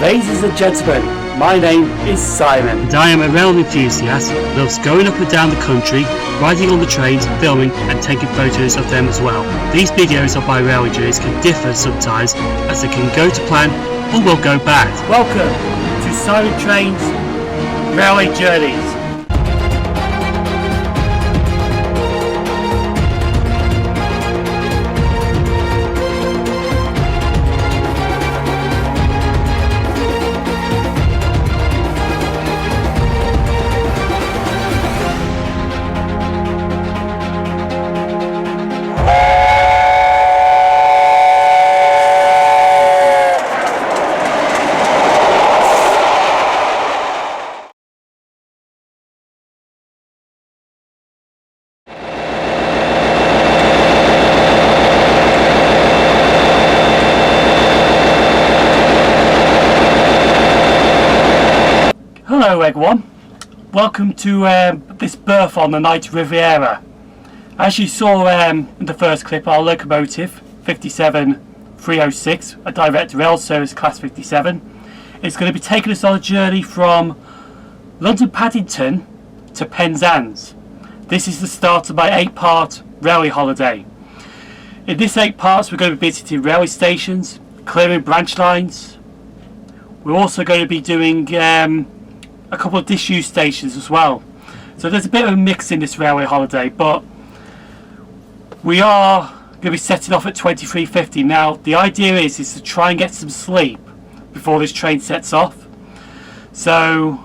Ladies and gentlemen, my name is Simon. And I am a rail enthusiast who loves going up and down the country, riding on the trains, filming and taking photos of them as well. These videos of my railway journeys can differ sometimes as they can go to plan or will go bad. Welcome to Simon Trains Railway Journeys. Hello everyone, welcome to this berth on the Night Riveria. As you saw in the first clip, our locomotive 57306, a direct rail service class 57, is going to be taking us on a journey from London Paddington to Penzance. This is the start of my 8-part railway holiday. In this 8 parts we're going to be visiting railway stations, clearing branch lines. We're also going to be doing a couple of DMUs stations as well. So there's a bit of a mix in this railway holiday, but we are going to be setting off at 23:50. Now the idea is to try and get some sleep before this train sets off. So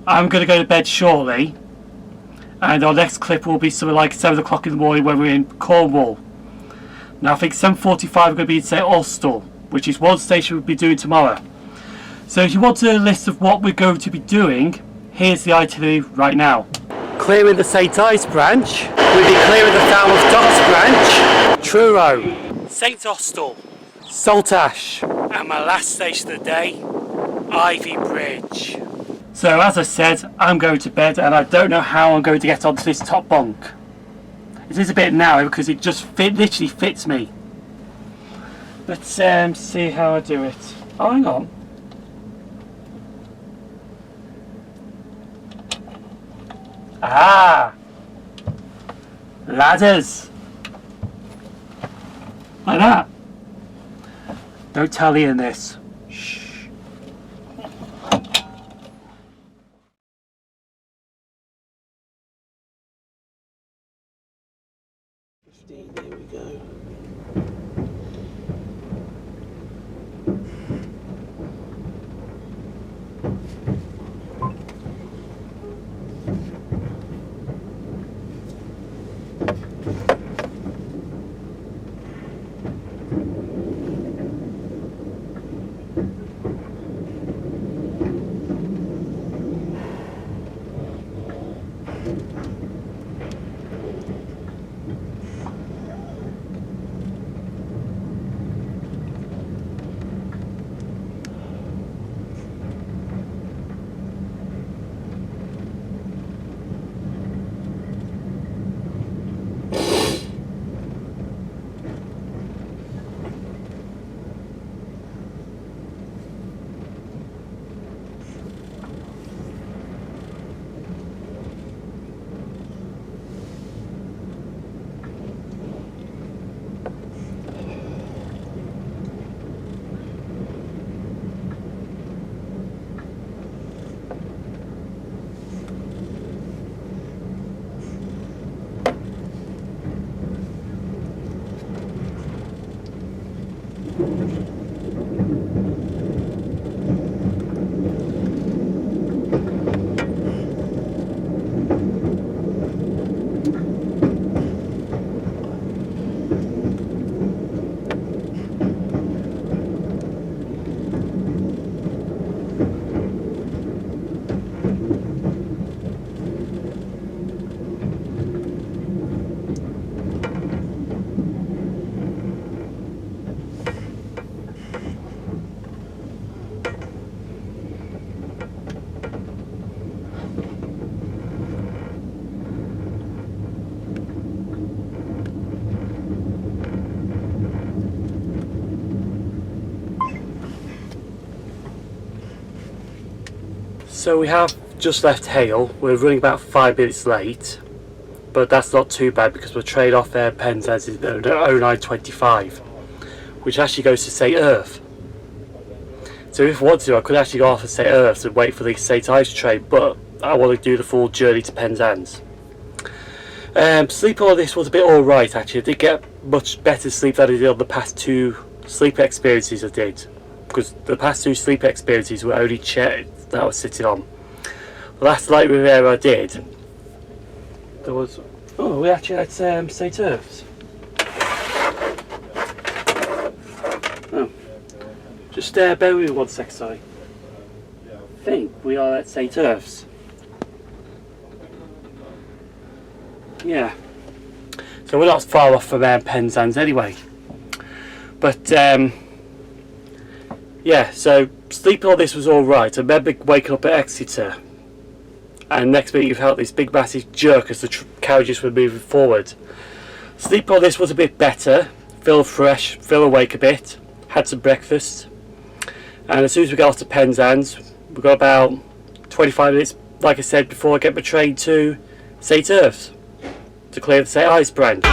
I'm going to go to bed shortly, and our next clip will be something like 7 o'clock in the morning when we're in Cornwall. Now I think 7:45 we're going to be in St Austell, which is one station we'll be doing tomorrow. So if you want a list of what we're going to be doing, here's the itinerary right now. Clearing the St Ives Branch, we'll be clearing the Falmouth Dock Branch, Truro, St Austell, Saltash, and my last station of the day, Ivy Bridge. So as I said, I'm going to bed and I don't know how I'm going to get onto this top bunk. It is a bit narrow because it just literally fits me. Let's see how I do it. Oh, hang on. Ah! Ladders! Like that. Don't tell Ian this. Shh. There we go. So we have just left Hale. We're running about 5 minutes late, but that's not too bad because we're train off Penzance in 0925, which actually goes to St Erth. So if I wanted to, I could actually go off at St Erth and wait for the St Ives train, but I want to do the full journey to Penzance. Sleep on this was a bit alright actually. I did get much better sleep than I did on the past 2 sleep experiences I did, because the past 2 sleep experiences were only chairs that I was sitting on. The last Night Riveria I did, there was, oh, we actually had St Erth's. Oh, just bear with me 1 sec, sorry. I think we are at St Erth's. Yeah, so we're not far off from Penzance anyway. But yeah, so sleeping on this was alright. I remember waking up at Exeter, and next minute you felt this big massive jerk as the carriages were moving forward. Sleeping on this was a bit better, feel fresh, feel awake a bit, had some breakfast, and as soon as we got off to Penzance, we got about 25 minutes, like I said before, I get my train to St Erth to clear the St Ives Branch.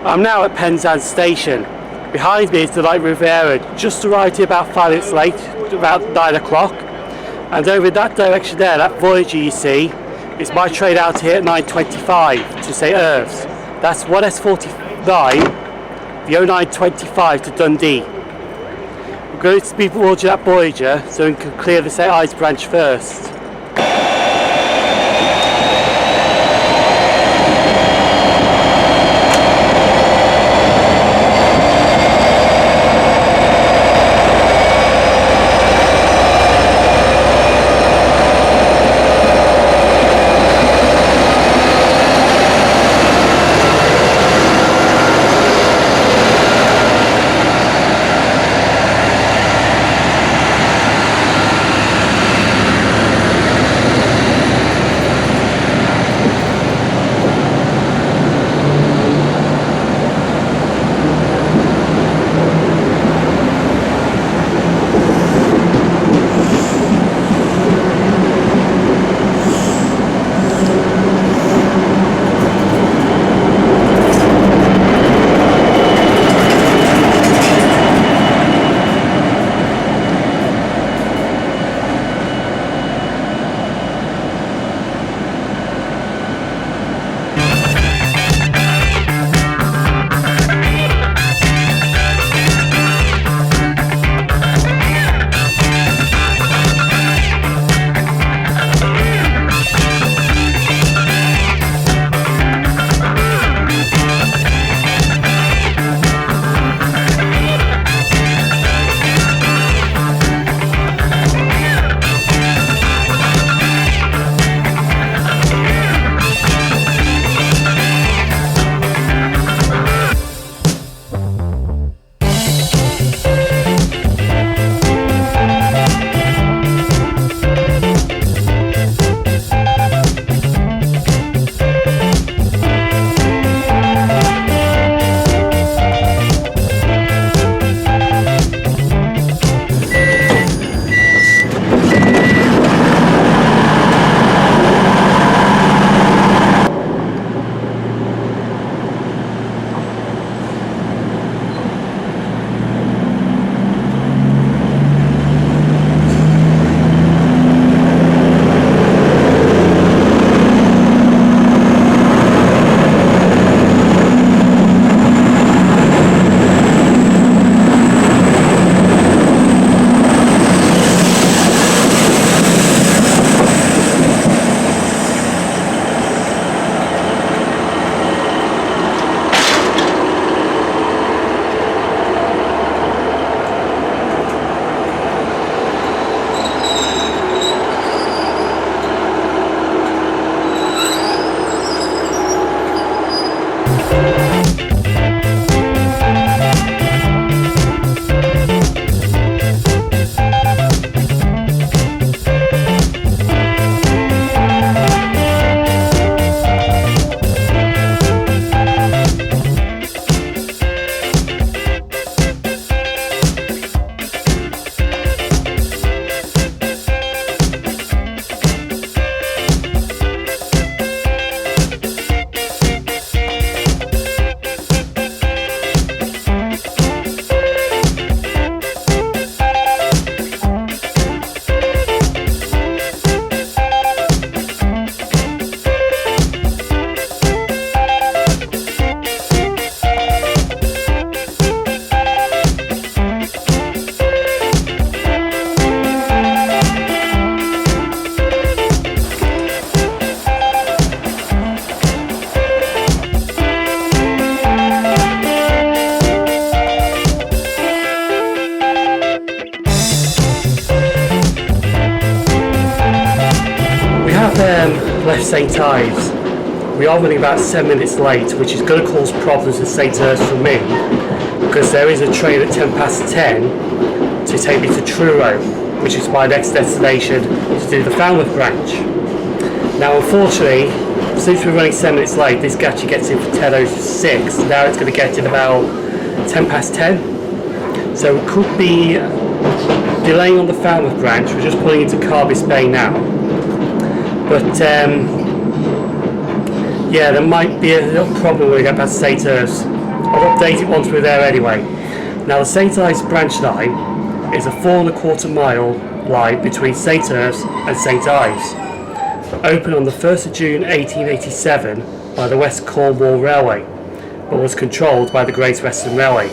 I'm now at Penzance station. Behind me is the Night Riveria, just arrived here about 5 minutes late, about 9 o'clock. And over in that direction there, that Voyager you see, is my train out here at 9:25 to St Erth. That's 1S49, the 0925 to Dundee. We're going to speed towards that Voyager so we can clear the St Ives Branch first. have left St Ives. We are running about 7 minutes late, which is going to cause problems at St Erth for me, because there is a train at 10 past 10 to take me to Truro, which is my next destination to do the Falmouth branch. Now unfortunately, since we're running 7 minutes late, this actually gets in for 10:06. Now it's going to get in about 10 past 10. So it could be delaying on the Falmouth branch. We're just pulling into Carbis Bay now. But yeah, there might be a little problem when we get past St Erth. I'll update it once we're there anyway. Now the St Ives Branch Line is a 4¼ mile line between St Erth and St Ives. Opened on the 1st of June 1887 by the West Cornwall Railway, but was controlled by the Great Western Railway.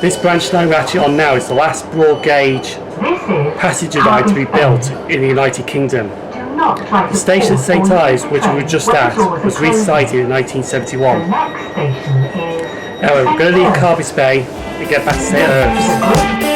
This branch line we're actually on now is the last broad gauge passenger line to be built in the United Kingdom. The station at St Ives, which we were just at, was resited in 1971. Anyway, we're going to leave Carbis Bay and get back to St Erth.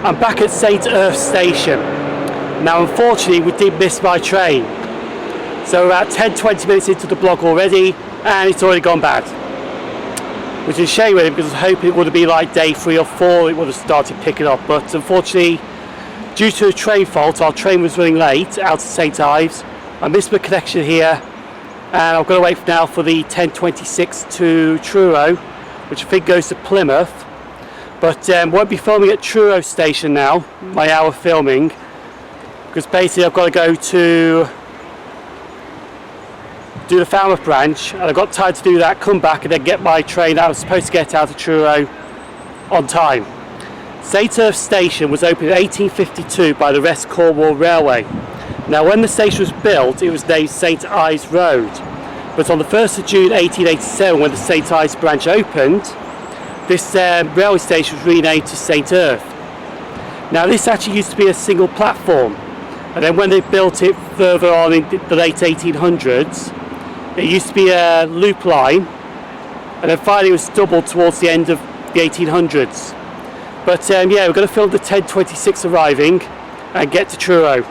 I'm back at St Erth station. Now unfortunately we did miss my train. So we're about 10-20 minutes into the vlog already and it's already gone bad. Which is a shame really, because I was hoping it would have been like day 3 or 4 it would have started picking up, but unfortunately due to a train fault our train was running late out of St Ives. I missed my connection here and I've got to wait now for the 10:26 to Truro, which I think goes to Plymouth. But won't be filming at Truro station now, my hour filming, because basically I've got to go to do the Falmouth branch and I've got time to do that, come back and then get my train that I was supposed to get out of Truro on time. St Erth station was opened in 1852 by the West Cornwall Railway. Now when the station was built it was named St Ives Road, but on the 1st of June 1887 when the St Ives branch opened, this railway station was renamed to St Erth. Now this actually used to be a single platform, and then when they built it further on in the late 1800s, it used to be a loop line, and then finally it was doubled towards the end of the 1800s. But yeah, we're going to film the 10:26 arriving and get to Truro.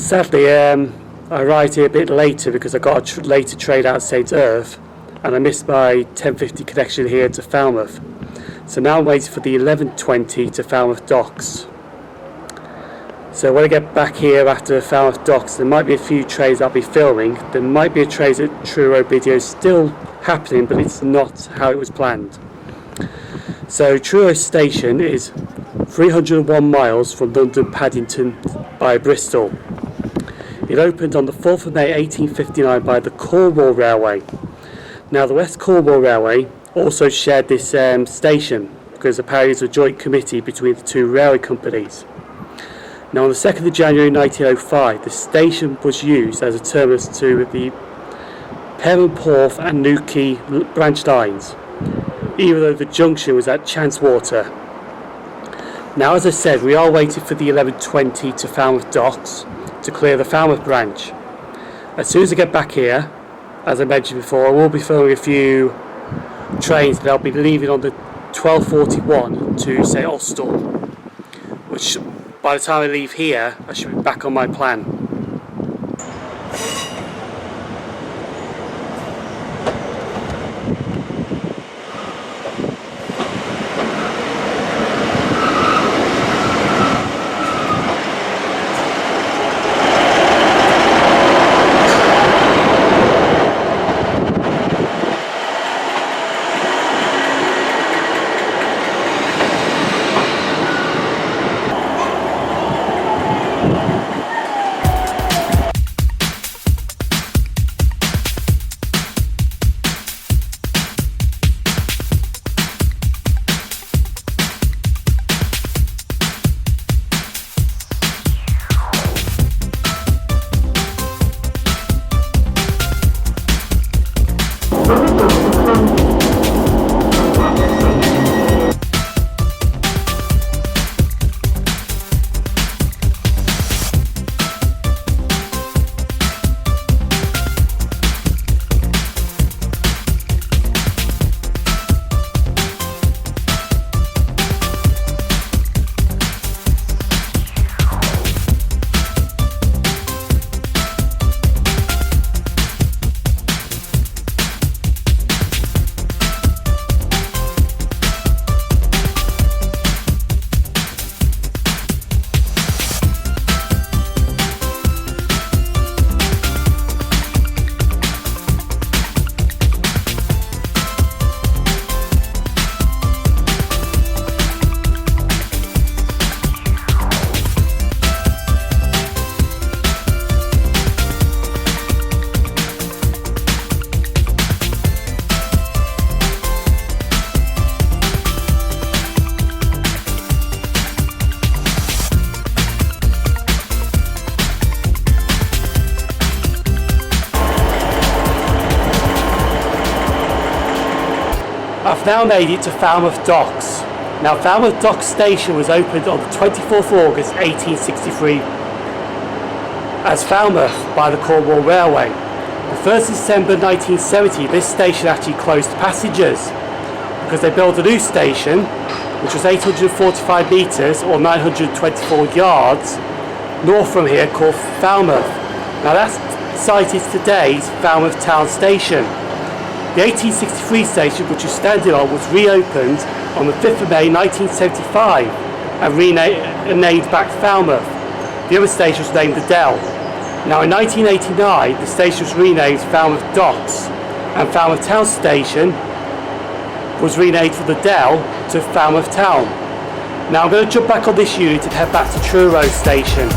Sadly, I arrived here a bit later because I got a later train out of St Erth, and I missed my 10:50 connection here to Falmouth. So now I'm waiting for the 11:20 to Falmouth Docks. So when I get back here after Falmouth Docks, there might be a few trains I'll be filming. There might be a train at Truro video still happening, but it's not how it was planned. So Truro station is 301 miles from London Paddington by Bristol. It opened on the 4th of May 1859 by the Cornwall Railway. Now the West Cornwall Railway also shared this station because apparently it's a joint committee between the two railway companies. Now on the 2nd of January 1905 the station was used as a terminus to the Plymouth and Newquay branch lines, even though the junction was at Chancewater. Now as I said, we are waiting for the 11:20 to Falmouth Docks to clear the Falmouth branch. As soon as I get back here, as I mentioned before, I will be filming a few trains that I'll be leaving on the 12:41 to St Austell, which by the time I leave here I should be back on my plan. I've now made it to Falmouth Docks. Now Falmouth Docks station was opened on the 24th of August 1863 as Falmouth by the Cornwall Railway. The 1st of December 1970 this station actually closed to passengers because they built a new station which was 845 metres or 924 yards north from here called Falmouth. Now that site is today's Falmouth Town Station. The 1863 station, which was standing on, was reopened on the 5th of May 1975 and renamed back Falmouth. The other station was named the Dell. Now in 1989 the station was renamed Falmouth Docks and Falmouth Town Station was renamed from the Dell to Falmouth Town. Now I'm going to jump back on this unit and head back to Truro Station.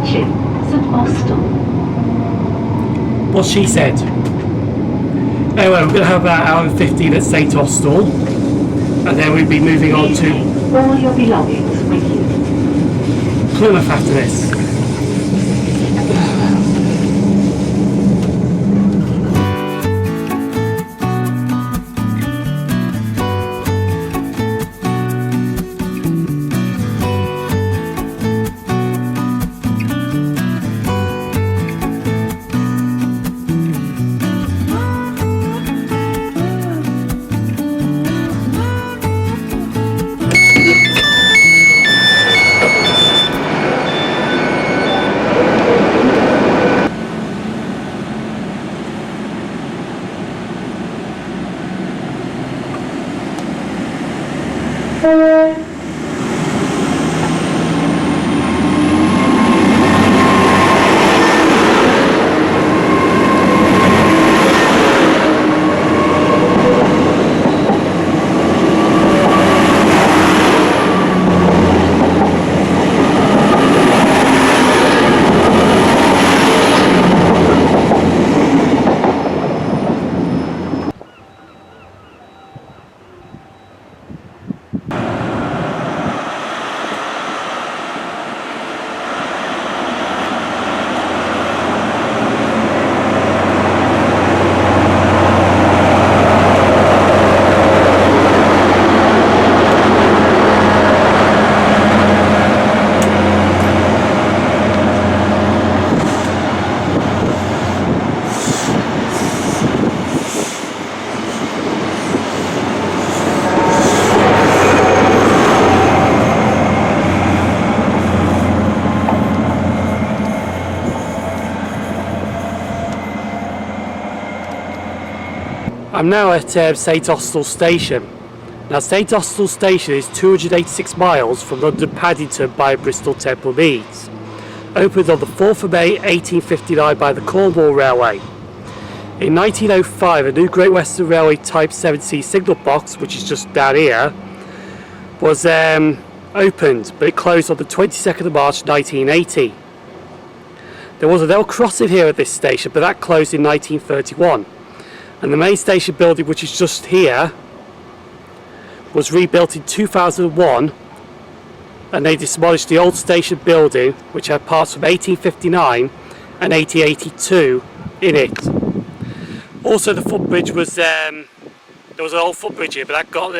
ship, St Austell. What she said. Anyway, we're going to have about an hour and 15 at St Austell, and then we'll be moving on to all your belongings with you. Plymouth after this. I'm now at St Austell Station. Now St Austell Station is 286 miles from London Paddington by Bristol Temple Meads. Opened on the 4th of May 1859 by the Cornwall Railway. In 1905 a new Great Western Railway Type 7C signal box, which is just down here, was opened, but it closed on the 22nd of March 1980. There was an L crossing here at this station, but that closed in 1931. And the main station building, which is just here, was rebuilt in 2001, and they demolished the old station building, which had parts from 1859 and 1882 in it. Also, the footbridge was there was an old footbridge here, but that got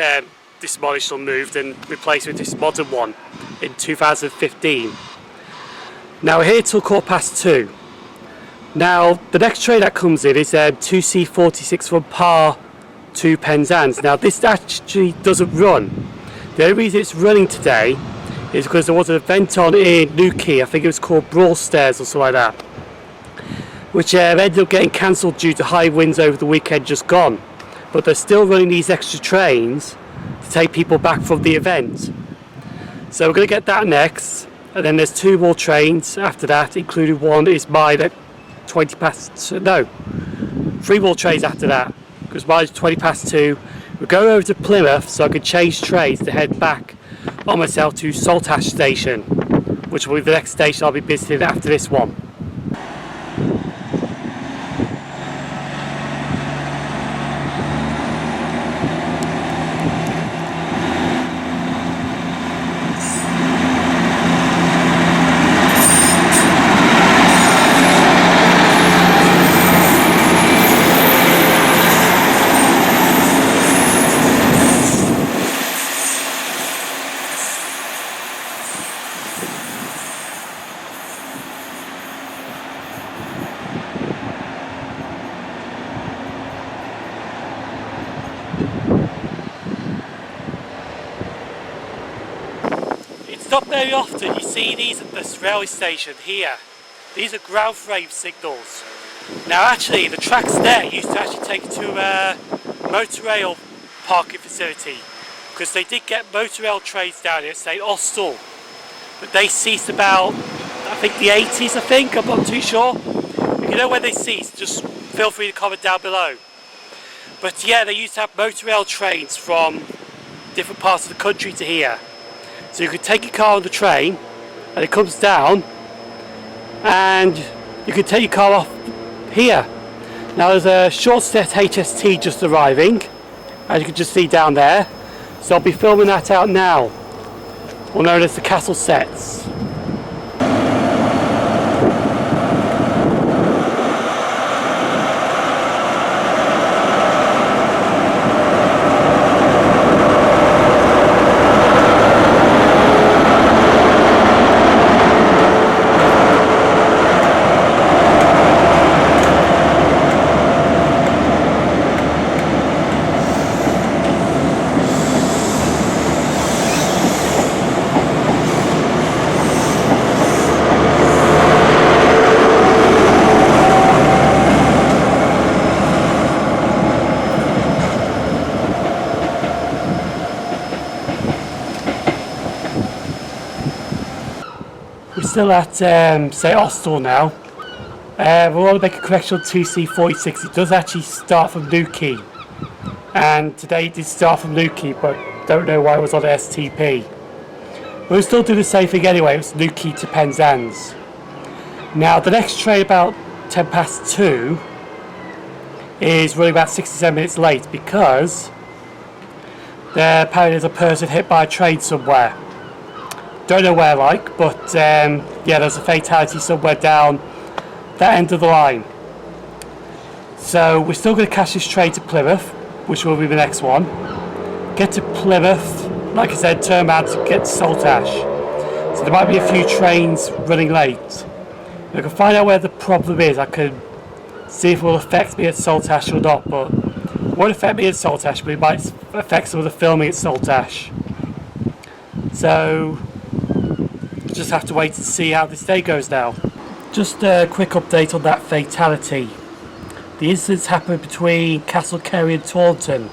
demolished or moved and replaced with this modern one in 2015. Now we're here till 2:15. Now the next train that comes in is 2C46 from Par to Penzance. Now this actually doesn't run. The only reason it's running today is because there was an event on in Newquay, I think it was called Brawl Stairs or something like that, which ended up getting cancelled due to high winds over the weekend just gone. But they're still running these extra trains to take people back from the event. So we're going to get that next, and then there's two more trains after that, including one is mine at 3 more trains after that, because mine's 2:20. We're going over to Plymouth so I can change trains to head back on myself to Saltash station, which will be the next station I'll be visiting after this one. Not very often you see these at this railway station here. These are ground frame signals. Now actually the tracks there used to actually take to a motor rail parking facility, because they did get motor rail trains down here at St Austell, but they ceased about, I think the 80s, I'm not too sure. If you know when they ceased, just feel free to comment down below. But yeah, they used to have motor rail trains from different parts of the country to here. So you could take your car on the train and it comes down and you can take your car off here. Now there's a short set HST just arriving, as you can just see down there, so I'll be filming that out now, or known as the Castle sets. We're still at St Austell now. We want to make a correction on 2C46. It does actually start from Newquay, and today it did start from Newquay, but don't know why it was on STP. We'll still do the same thing anyway. It was Newquay to Penzance. Now the next train, about 10 past 2, is running about 67 minutes late because apparently there's a person hit by a train somewhere. Don't know where, like, but yeah, there's a fatality somewhere down that end of the line. So we're still going to catch this train to Plymouth, which will be the next one. Get to Plymouth, like I said, turn around to get to Saltash. So there might be a few trains running late. If I can find out where the problem is, I can see if it will affect me at Saltash or not, but it won't affect me at Saltash, but it might affect some of the filming at Saltash. So just have to wait to see how this day goes now. Just a quick update on that fatality. The incidents happened between Castle Kerry and Taunton.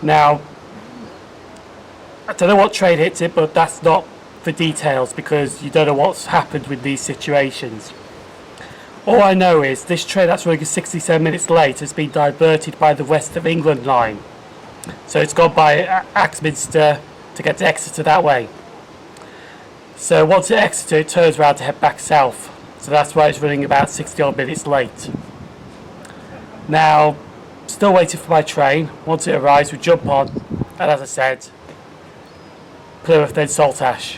Now, I don't know what train hit it, but that's not for details because you don't know what's happened with these situations. All I know is this train that's running 67 minutes late has been diverted by the West of England line. So it's gone by Axminster to get to Exeter that way. So once at Exeter, it turns around to head back south. So that's why it's running about 60 odd minutes late. Now, still waiting for my train. Once it arrives, we jump on. And as I said, Plymouth then Saltash.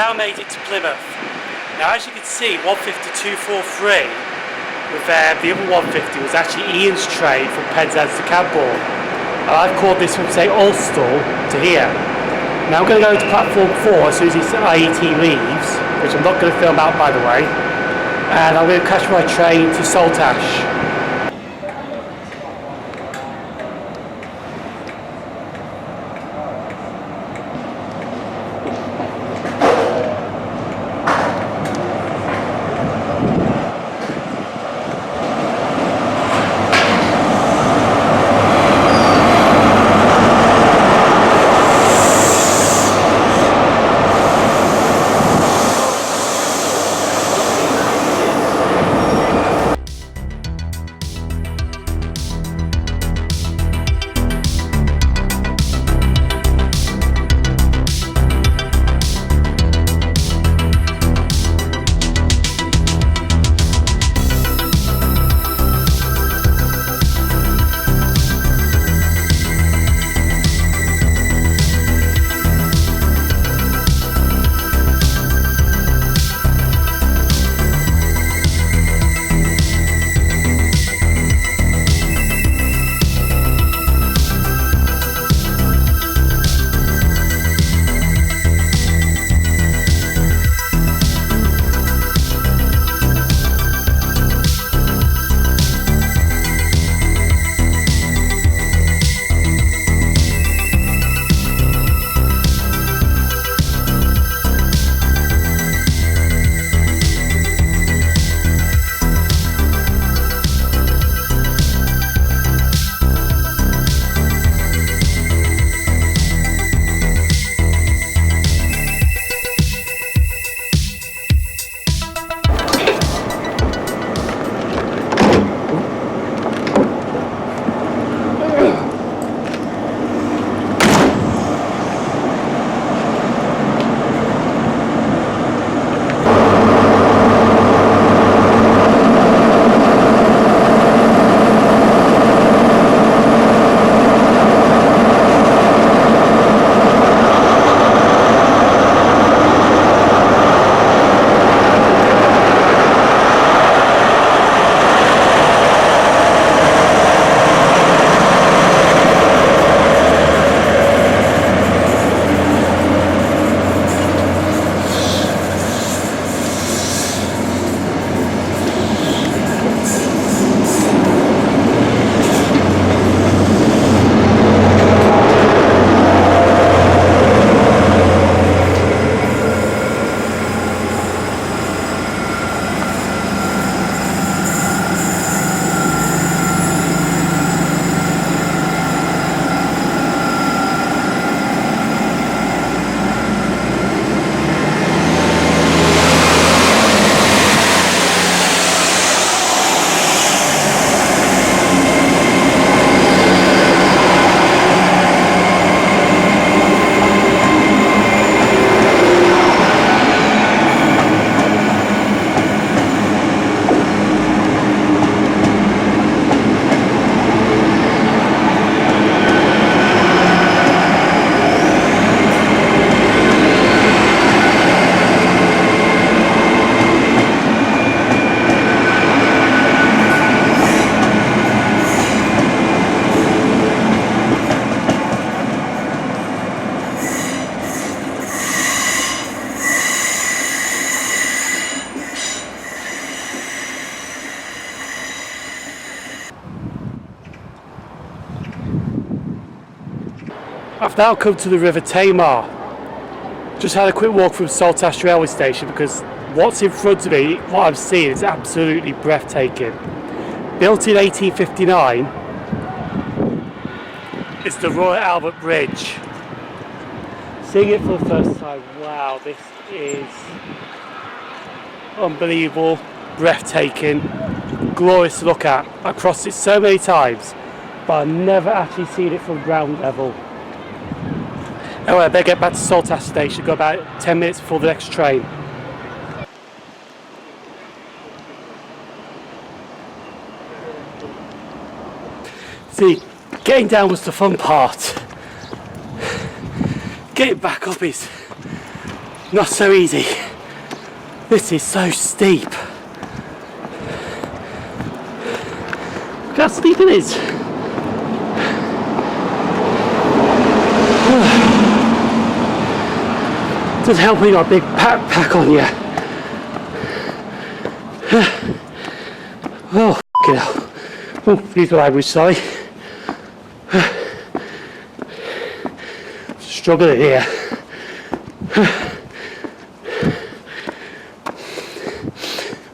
now made it to Plymouth. Now as you can see, 15243 with the other 150 was actually Ian's train from Penzance to Camborne. And I've called this from St Austell to here. Now I'm going to go to platform 4 as soon as this IET leaves, which I'm not going to film out by the way. And I'm going to catch my train to Saltash. I've now come to the River Tamar. Just had a quick walk from Saltash railway station because what's in front of me, what I'm seeing, is absolutely breathtaking. Built in 1859, it's the Royal Albert Bridge. Seeing it for the first time, wow, this is unbelievable, breathtaking, glorious to look at. I've crossed it so many times, but I've never actually seen it from ground level. Anyway, I better get back to Saltash station, go about 10 minutes before the next train. See, getting down was the fun part. Getting back up is Not so easy. This is so steep. Look how steep it is. Doesn't help when you got a big pack on you. Oh, f***ing hell. Oh, excuse the language, sorry. Struggling here.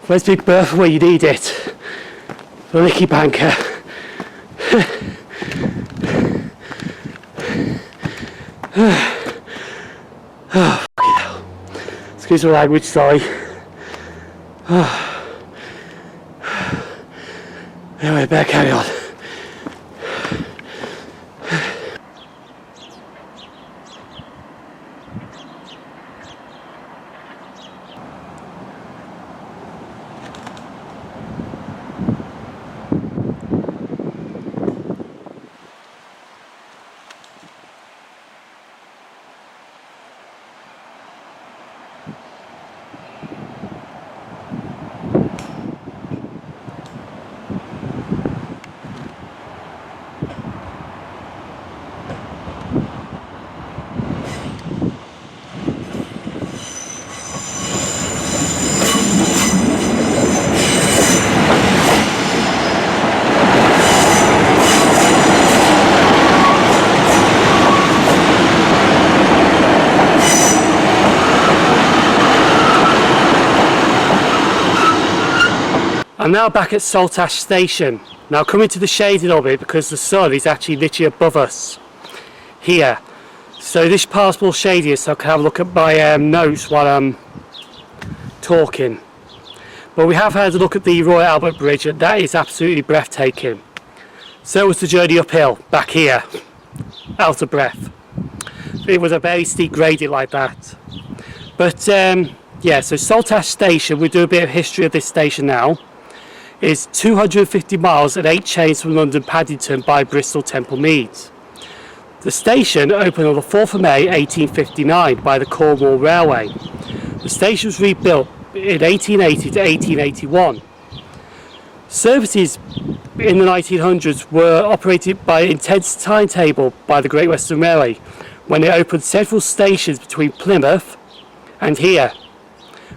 Where's Big Bertha where you need it? The Licky Banker. Oh, f***ing hell. Excuse the language, sorry. Anyway, better carry on. I'm now back at Saltash station. Now coming to the shading of it because the sun is actually literally above us here. So this part's more shadier so I can have a look at my notes while I'm talking. But we have had a look at the Royal Albert Bridge and that is absolutely breathtaking. So was the journey uphill, back here, out of breath. It was a very steep gradient like that. But yeah, so Saltash station, we do a bit of history of this station now. Is 250 miles and 8 chains from London Paddington by Bristol Temple Meads. The station opened on the 4th of May 1859 by the Cornwall Railway. The station was rebuilt in 1880 to 1881. Services in the 1900s were operated by an intense timetable by the Great Western Railway when it opened several stations between Plymouth and here,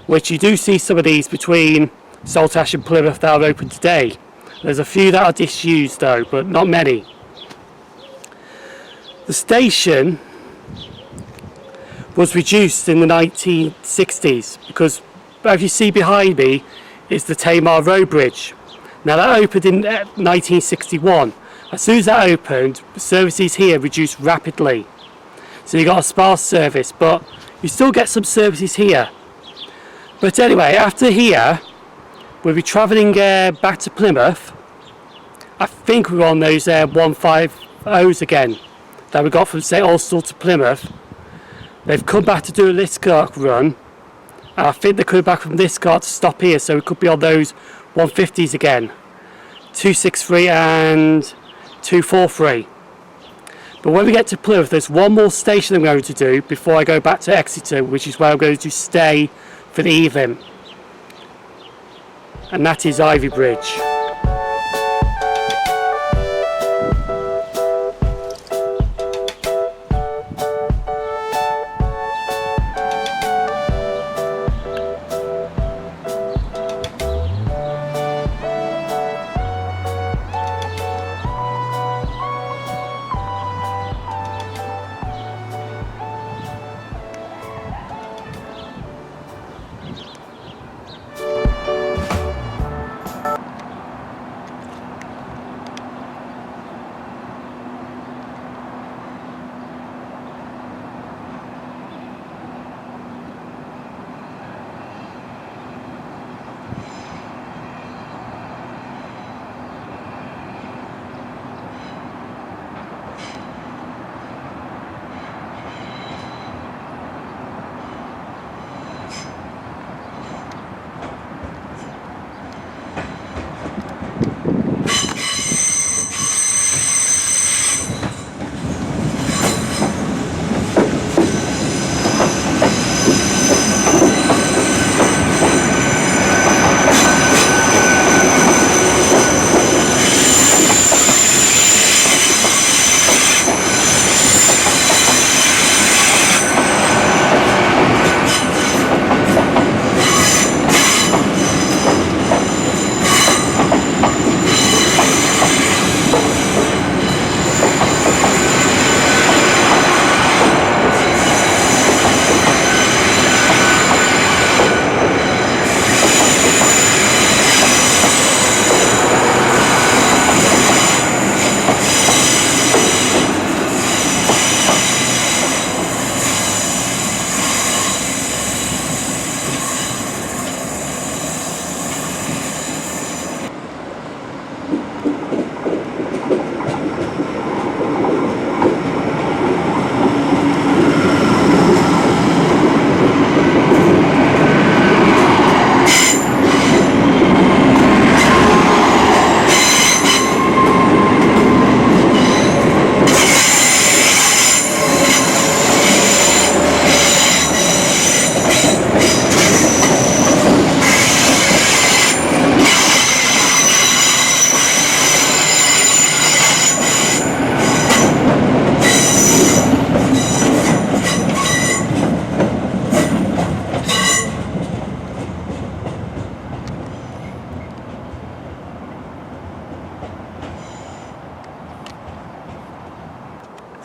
which you do see some of these between Saltash and Plymouth that are open today. There's a few that are disused though, but not many. The station was reduced in the 1960s because, as you see behind me, is the Tamar Road Bridge. Now that opened in 1961. As soon as that opened, services here reduced rapidly. So you got a sparse service, but you still get some services here. But anyway, after here, we'll be travelling back to Plymouth. I think we're on those 150s again that we got from St Austell to Plymouth. They've come back to do a Liscard run. And I think they're coming back from Liscard to stop here, so we could be on those 150s again. 263 and 243. But when we get to Plymouth, there's one more station I'm going to do before I go back to Exeter, which is where I'm going to stay for the evening. And that is Ivy Bridge.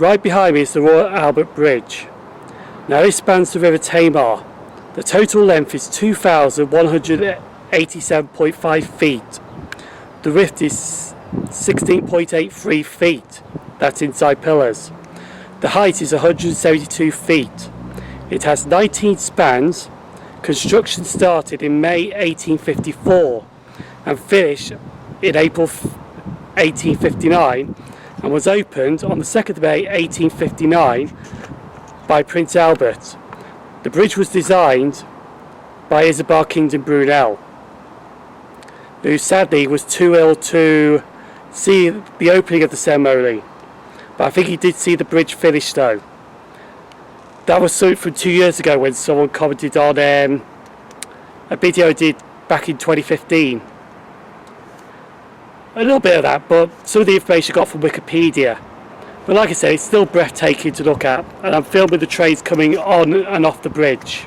Right behind me is the Royal Albert Bridge. Now this spans the River Tamar. The total length is 2,187.5 feet. The width is 16.83 feet. That's inside pillars. The height is 172 feet. It has 19 spans. Construction started in May 1854 and finished in April 1859 and was opened on the 2nd of May 1859 by Prince Albert. The bridge was designed by Isabel Kingdom Brunel, who sadly was too ill to see the opening of the ceremony, but I think he did see the bridge finished though. That was something from 2 years ago when someone commented on a video I did back in 2015. A little bit of that, but some of the information I got from Wikipedia. But like I said, it's still breathtaking to look at, and I'm filming the trains coming on and off the bridge.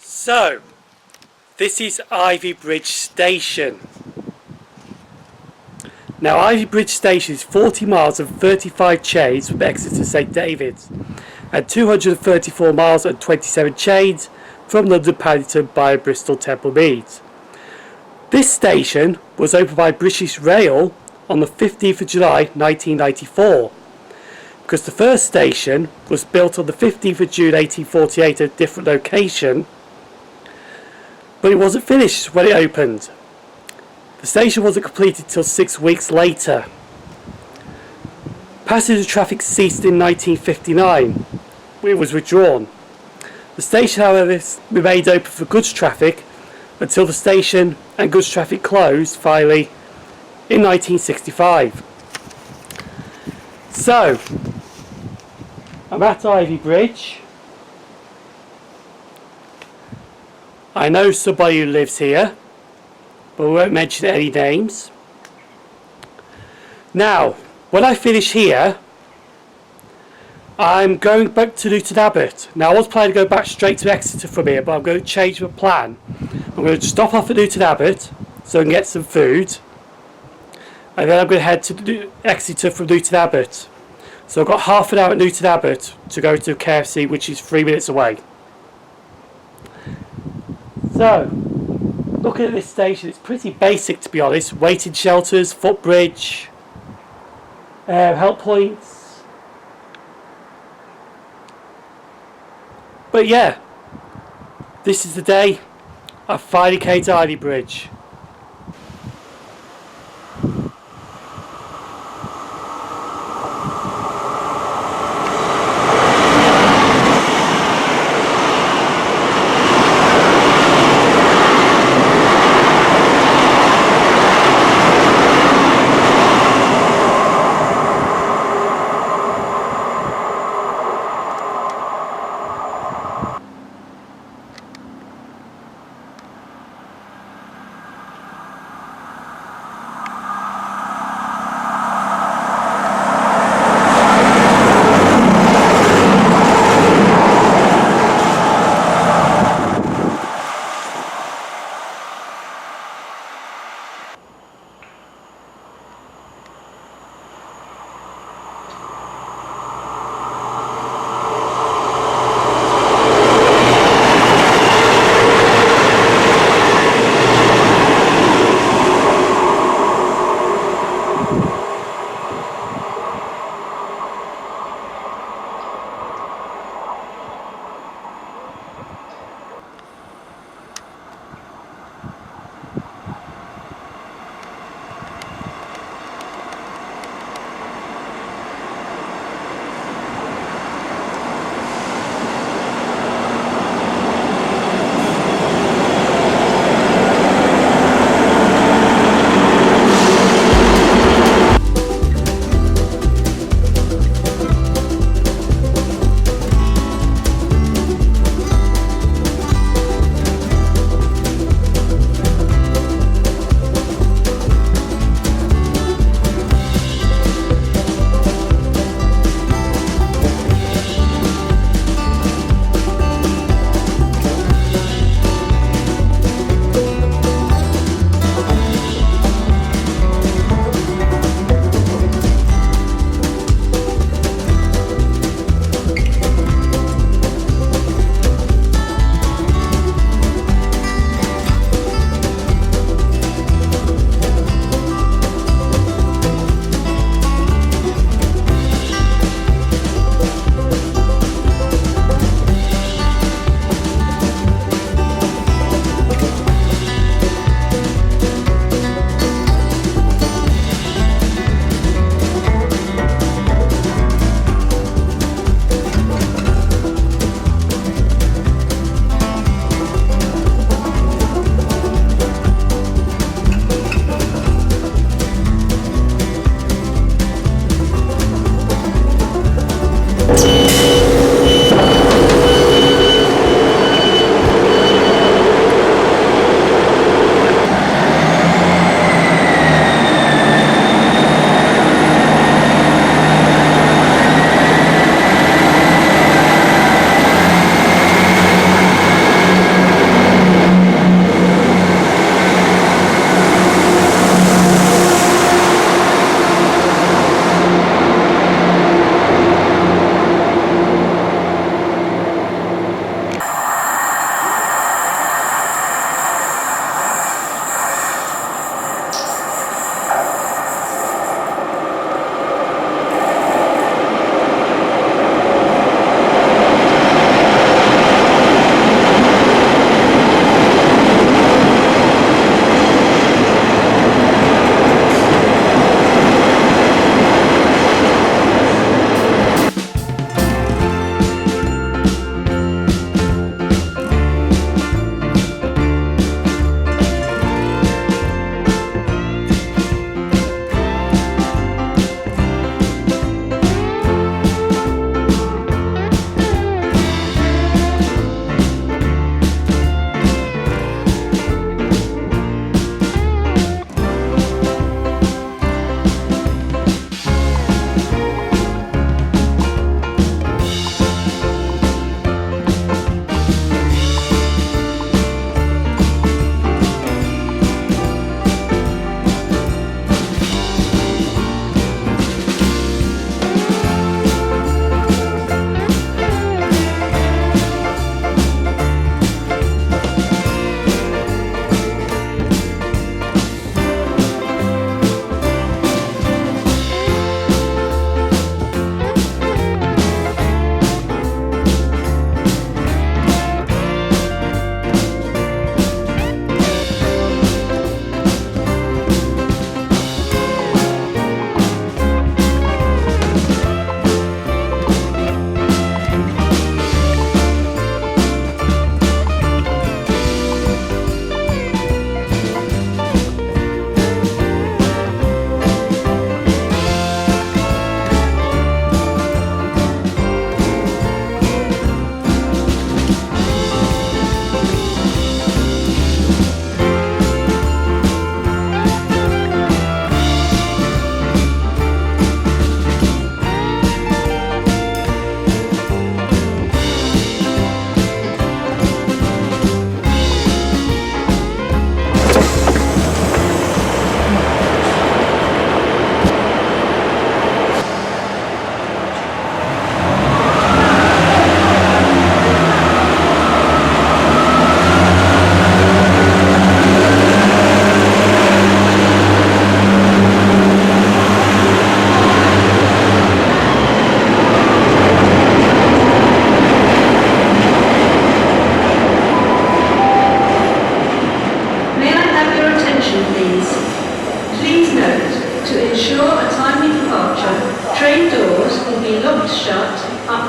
So, This is Ivy Bridge Station. Now Ivy Bridge Station is 40 miles and 35 chains from Exeter to St David's and 234 miles and 27 chains from London Paddington by Bristol Temple Meads. This station was opened by British Rail on the 15th of July 1994, because the first station was built on the 15th of June 1848 at a different location, but it wasn't finished when it opened. The station wasn't completed till 6 weeks later. Passenger traffic ceased in 1959. It was withdrawn. The station, however, remained open for goods traffic until the station and goods traffic closed finally in 1965. So, I'm at Ivy Bridge. I know somebody who lives here, but we won't mention any names. Now, when I finish here, I'm going back to Newton Abbot. Now, I was planning to go back straight to Exeter from here, but I'm going to change my plan. I'm going to stop off at Newton Abbot so I can get some food, and then I'm going to head to Exeter from Newton Abbot. So I've got half an hour at Newton Abbot to go to KFC, which is 3 minutes away. So, looking at this station, it's pretty basic to be honest. Waiting shelters, footbridge, help points. But yeah, this is the day I finally came to Ivy Bridge.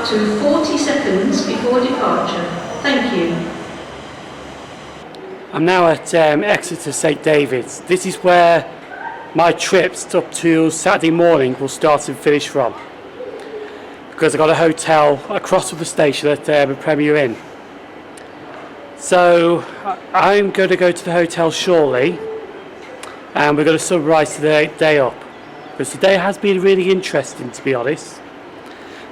up to 40 seconds before departure. Thank you. I'm now at Exeter St David's. This is where my trips up to Saturday morning will start and finish from, because I've got a hotel across from the station at the Premier Inn. So I'm going to go to the hotel shortly, and we're going to summarise the day up, because today has been really interesting, to be honest.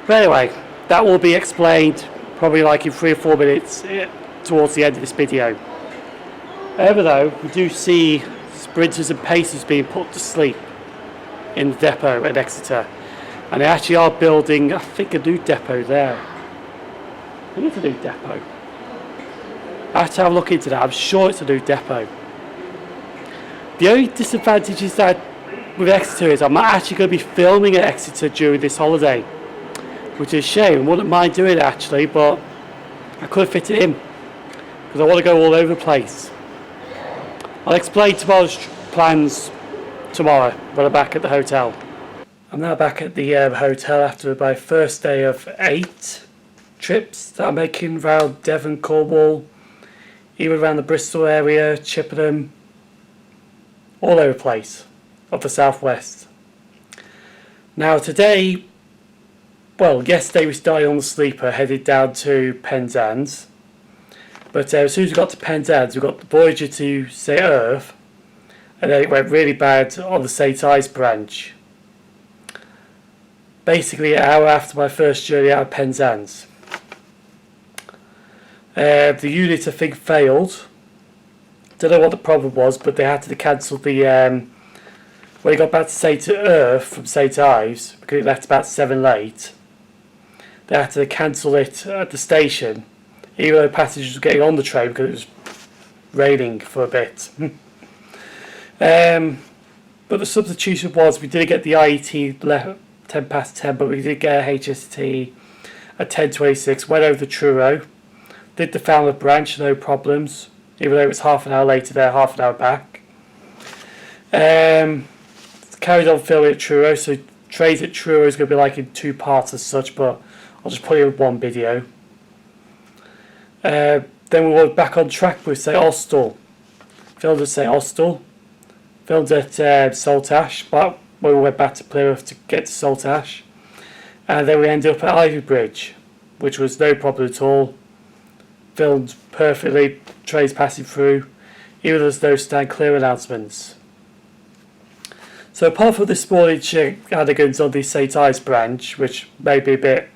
But anyway, that will be explained probably like in 3 or 4 minutes towards the end of this video. However though, we do see sprinters and pacers being put to sleep in the depot at Exeter, and they actually are building, I think, a new depot there. I think it's a new depot. I have to have a look into that. I'm sure it's a new depot. The only disadvantage is that with Exeter is I'm not actually going to be filming at Exeter during this holiday, which is a shame. I wouldn't mind doing it actually, but I couldn't fit it in because I want to go all over the place. I'll explain tomorrow's plans tomorrow when I'm back at the hotel. I'm now back at the hotel after my first day of 8 trips that I'm making around Devon, Cornwall, even around the Bristol area, Chippenham, all over the place of the southwest. Now today, well, yesterday we started on the sleeper, headed down to Penzance. But as soon as we got to Penzance, we got the Voyager to St Erth, and then it went really bad on the St Ives Branch. Basically, an hour after my first journey out of Penzance. The unit, I think, failed. Don't know what the problem was, but they had to cancel the when it got back to St Erth from St Ives, because it left about 7 late. They had to cancel it at the station, even though passengers were getting on the train because it was raining for a bit. But the substitution was, we did get the IET 10 past 10, but we did get a HST at 10:26, went over to Truro, did the Falmouth branch, no problems, even though it was half an hour later there, half an hour back. Carried on filming at Truro, so trains at Truro is going to be like in 2 parts as such, but I'll just put it in one video. Then we were back on track with St Austell. Filmed at St Austell. Filmed at Saltash, but we went back to Plymouth to get to Saltash. And then we ended up at Ives Branch, which was no problem at all. Filmed perfectly, trains passing through, even though there's no stand clear announcements. So apart from this morning's shenanigans on the St Ives Branch, which may be a bit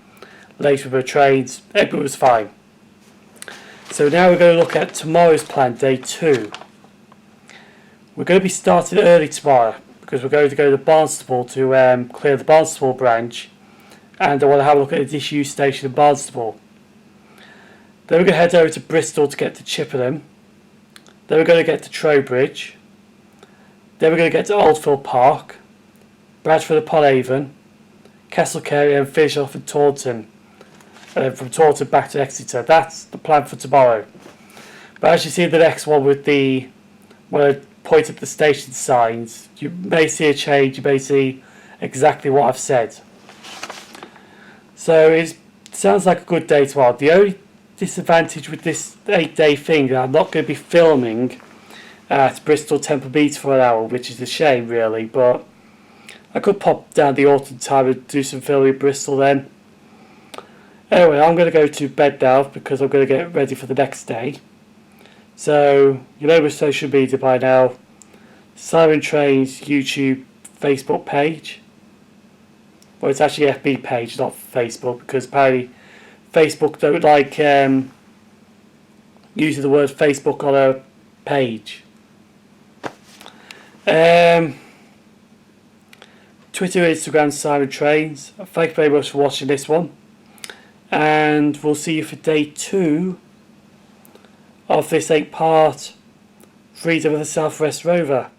late with the trains, everything was fine. So now we're going to look at tomorrow's plan, day 2. We're going to be starting early tomorrow because we're going to go to Barnstaple to clear the Barnstaple branch, and I want to have a look at the disused station in Barnstaple. Then we're going to head over to Bristol to get to Chippenham. Then we're going to get to Trowbridge. Then we're going to get to Oldfield Park, Bradford upon Avon, Castle Carey, and finish off in Taunton. And then from Taunton back to Exeter. That's the plan for tomorrow. But as you see the next one with the, when I point at the station signs, you may see a change, you may see exactly what I've said. So it sounds like a good day tomorrow. The only disadvantage with this 8-day thing, I'm not going to be filming at Bristol Temple Meads for an hour, which is a shame really, but I could pop down the autumn time and do some filming in Bristol then. Anyway, I'm going to go to bed now because I'm going to get ready for the next day. So, you know my social media by now. Simon Trains YouTube Facebook page. Well, it's actually FB page, not Facebook, because apparently Facebook don't like using the word Facebook on a page. Twitter, Instagram, Simon Trains. Thank you very much for watching this one, and we'll see you for day 2 of this 8-part Freedom of the Southwest Rover.